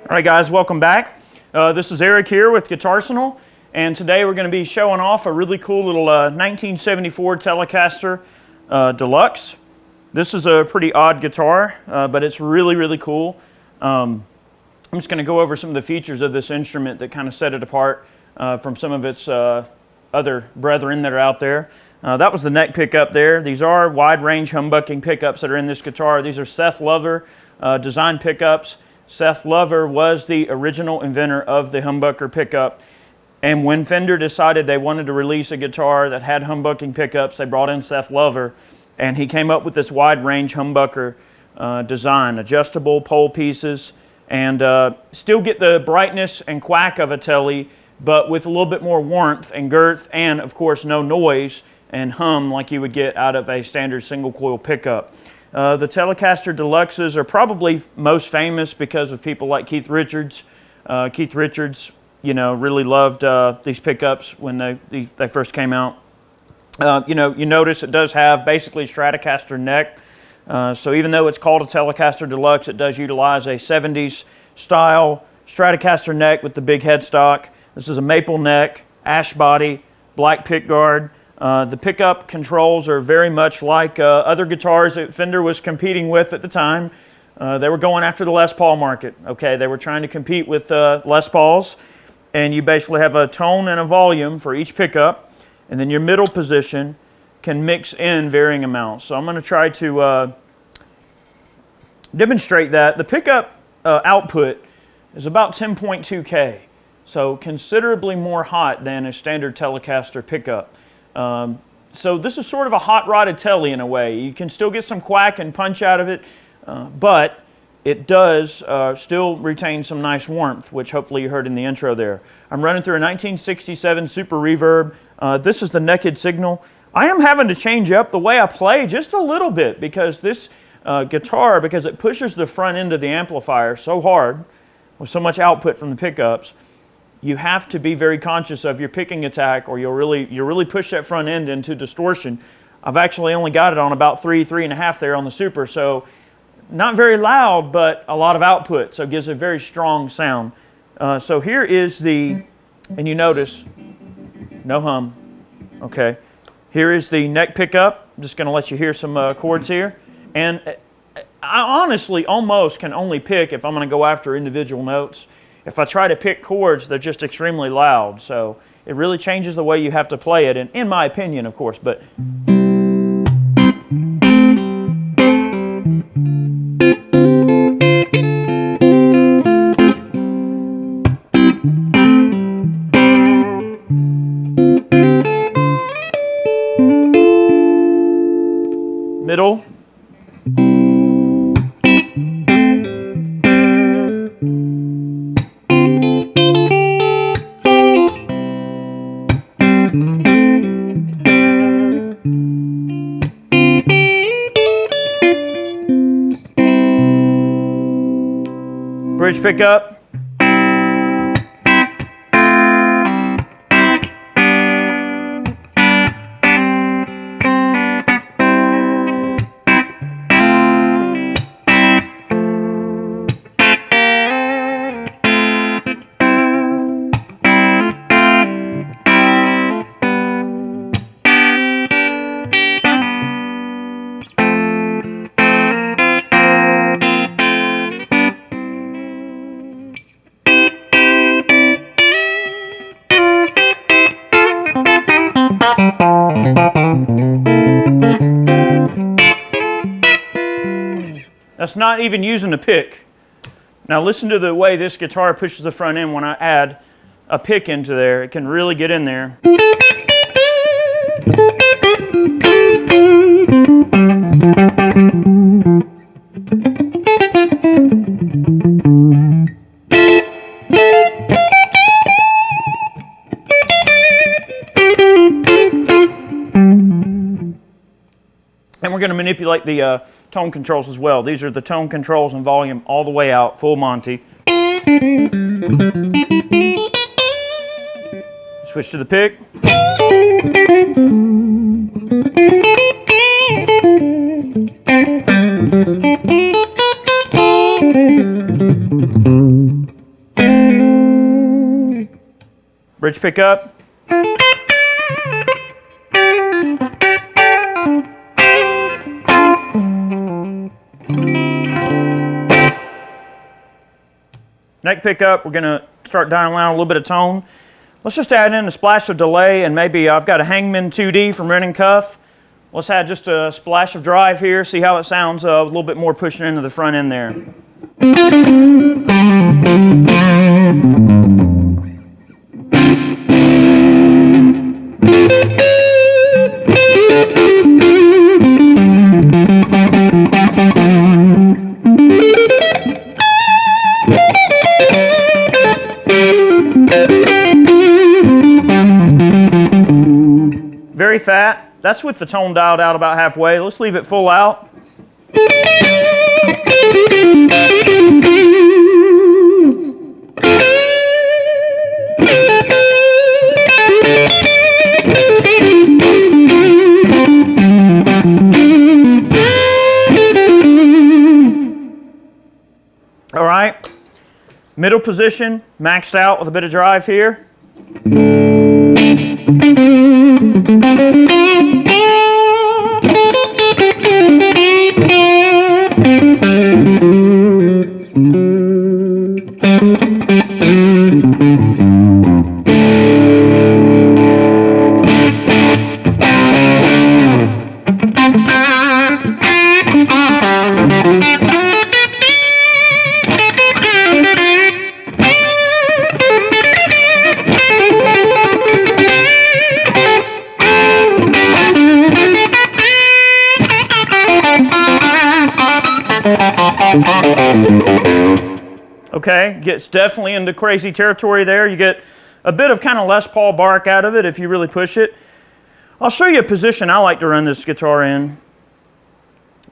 All right, guys, welcome back. This is Eric here with Guitarsenal, and today we're going to be showing off a really cool little 1974 Telecaster Deluxe. This is a pretty odd guitar, but it's really cool. I'm just going to go over some of the features of this instrument that kind of set it apart from some of its other brethren that are out there. That was the neck pickup there. These are wide range humbucking pickups that are in this guitar. These are Seth Lover design pickups. Seth Lover was the original inventor of the humbucker pickup, and when Fender decided they wanted to release a guitar that had humbucking pickups, they brought in Seth Lover, and he came up with this wide range humbucker design, adjustable pole pieces, and still get the brightness and quack of a Tele, but with a little bit more warmth and girth, and of course no noise and hum like you would get out of a standard single coil pickup. The Telecaster Deluxes are probably most famous because of people like Keith Richards. Keith Richards, you know, really loved these pickups when they first came out. You notice it does have basically a Stratocaster neck. So even though it's called a Telecaster Deluxe, it does utilize a 70s style Stratocaster neck with the big headstock. This is a maple neck, ash body, black pickguard. The pickup controls are very much like other guitars that Fender was competing with at the time. They were going after the Les Paul market. Okay, they were trying to compete with Les Pauls, and you basically have a tone and a volume for each pickup, and then your middle position can mix in varying amounts. So I'm going to try to demonstrate that. The pickup output is about 10.2K, so considerably more hot than a standard Telecaster pickup. So this is sort of a hot rodded Tele in a way. You can still get some quack and punch out of it, but it does still retain some nice warmth, which hopefully you heard in the intro there. I'm running through a 1967 Super Reverb. This is the naked signal. I am having to change up the way I play just a little bit because this guitar, because it pushes the front end of the amplifier so hard with so much output from the pickups, you have to be very conscious of your picking attack, or you'll really push that front end into distortion. I've actually only got it on about 3.5 there on the Super, so not very loud, but a lot of output, so it gives a very strong sound. So here is the, and you notice, no hum, okay. Here is the neck pickup. I'm just going to let you hear some chords here. And I honestly almost can only pick if I'm going to go after individual notes. If I try to pick chords, they're just extremely loud. So it really changes the way you have to play it, and in my opinion, of course. But middle. Bridge pickup. That's not even using a pick. Now listen to the way this guitar pushes the front end when I add a pick into there. It can really get in there. And we're going to manipulate the tone controls as well. These are the tone controls and volume all the way out, full Monty. Switch to the pick. Bridge pickup. Neck pickup, we're going to start dialing out a little bit of tone. Let's just add in a splash of delay, and maybe I've got a Hangman 2D from Ren and Cuff. Let's add just a splash of drive here, see how it sounds a little bit more pushing into the front end there. Very fat. That's with the tone dialed out about halfway. Let's leave it full out. All right. Middle position, maxed out with a bit of drive here. Okay, gets definitely into crazy territory there. You get a bit of kind of Les Paul bark out of it if you really push it. I'll show you a position I like to run this guitar in,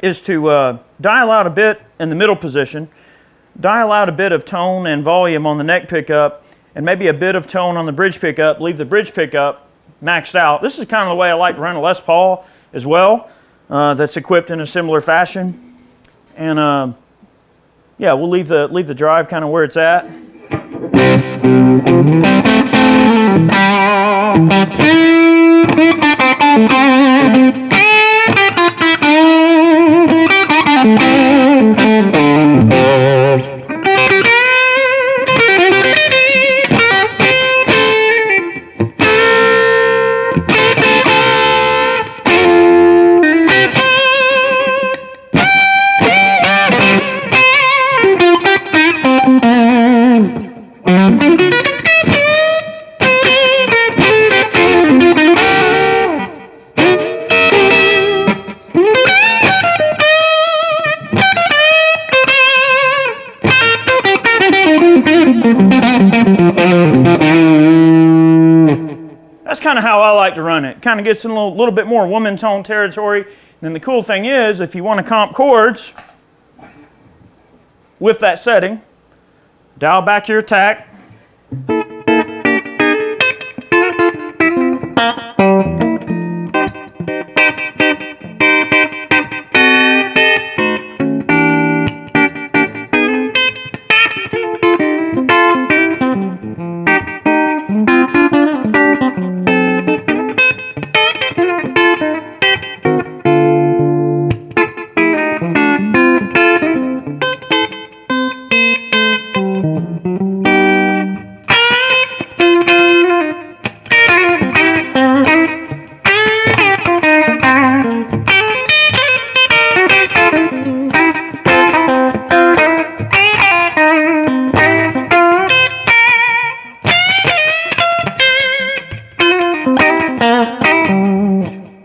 is to dial out a bit in the middle position, dial out a bit of tone and volume on the neck pickup, and maybe a bit of tone on the bridge pickup, leave the bridge pickup maxed out. This is kind of the way I like to run a Les Paul as well, that's equipped in a similar fashion. And yeah, we'll leave the drive kind of where it's at. That's kind of how I like to run it. Kind of gets in a little bit more woman tone territory. And then the cool thing is, if you want to comp chords with that setting, dial back your attack.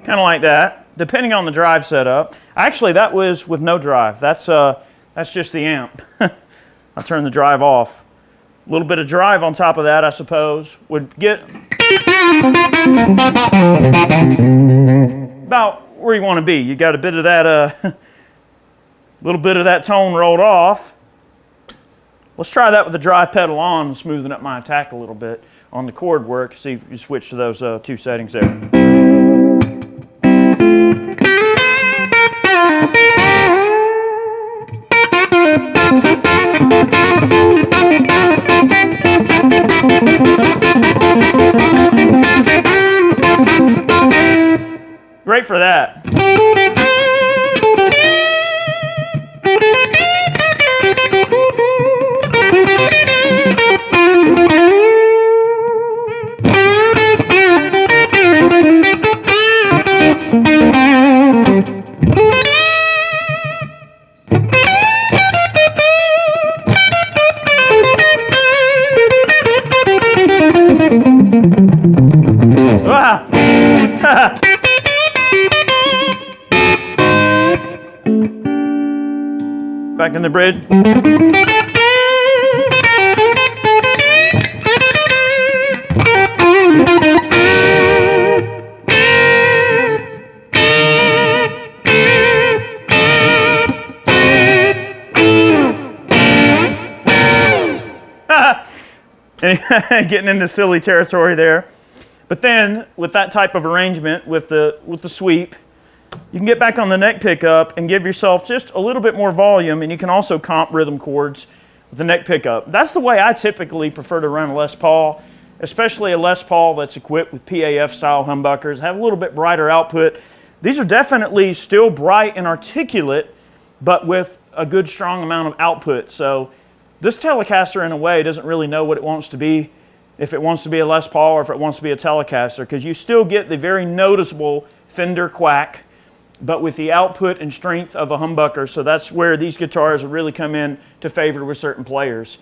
Kind of like that, depending on the drive setup. Actually, that was with no drive. That's just the amp. I'll turn the drive off. A little bit of drive on top of that, I suppose, would get about where you want to be. You got a bit of that, little bit of that tone rolled off. Let's try that with the drive pedal on and smoothing up my attack a little bit on the chord work. See if you switch to those two settings there. for that. Back in the bridge. Getting into silly territory there. But then, with that type of arrangement, with the sweep, you can get back on the neck pickup and give yourself just a little bit more volume, and you can also comp rhythm chords with the neck pickup. That's the way I typically prefer to run a Les Paul, especially a Les Paul that's equipped with PAF style humbuckers, have a little bit brighter output. These are definitely still bright and articulate, but with a good strong amount of output. So this Telecaster in a way doesn't really know what it wants to be, if it wants to be a Les Paul or if it wants to be a Telecaster, because you still get the very noticeable Fender quack, but with the output and strength of a humbucker. So that's where these guitars have really come in to favor with certain players.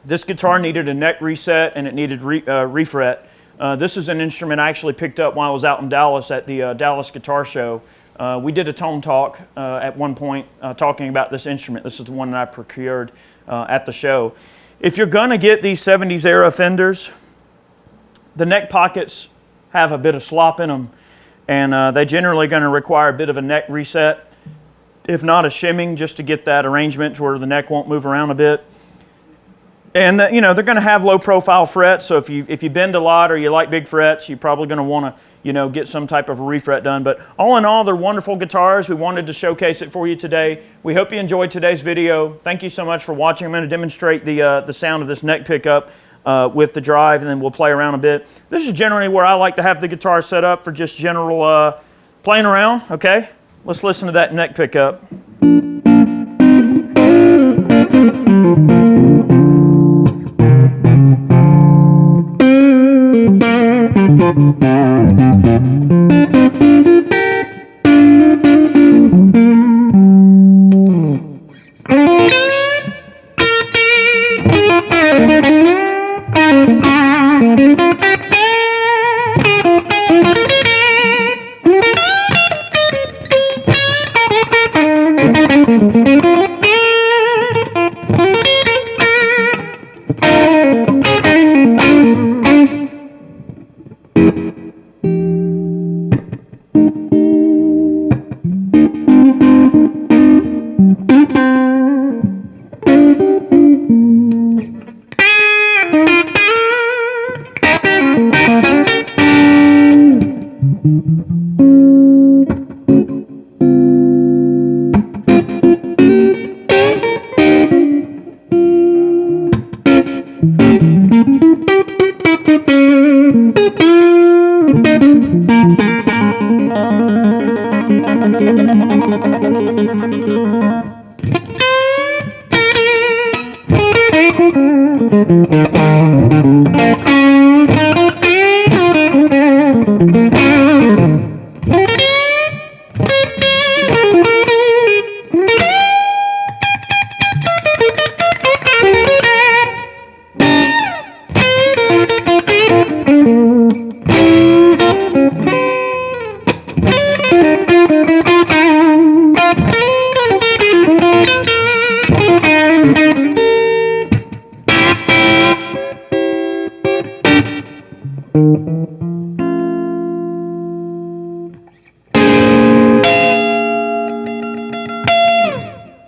This guitar needed a neck reset and it needed refret. This is an instrument I actually picked up while I was out in Dallas at the Dallas Guitar Show. We did a tone talk at one point talking about this instrument. This is the one that I procured at the show. If you're gonna get these 70s era Fenders, the neck pockets have a bit of slop in them, and they're generally gonna require a bit of a neck reset, if not a shimming, just to get that arrangement to where the neck won't move around a bit. And you know, they're gonna have low profile frets, so if you bend a lot or you like big frets, you're probably gonna wanna, you know, get some type of a refret done. But all in all, they're wonderful guitars. We wanted to showcase it for you today. We hope you enjoyed today's video. Thank you so much for watching. I'm going to demonstrate the sound of this neck pickup with the drive, and then we'll play around a bit. This is generally where I like to have the guitar set up for just general playing around. Okay, let's listen to that neck pickup.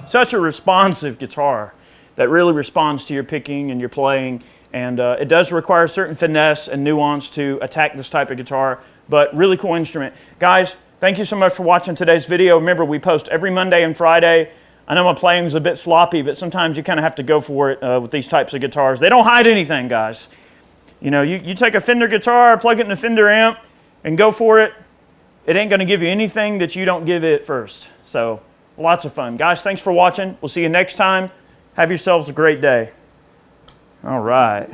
Such a responsive guitar that really responds to your picking and your playing, and it does require certain finesse and nuance to attack this type of guitar, but really cool instrument. Guys, thank you so much for watching today's video. Remember, we post every Monday and Friday. I know my playing is a bit sloppy, but sometimes you kind of have to go for it with these types of guitars. They don't hide anything, guys. You know, you take a Fender guitar, plug it in a Fender amp, and go for it. it ain't going to give you anything that you don't give it first. So lots of fun. Guys, thanks for watching. We'll see you next time. Have yourselves a great day. All right.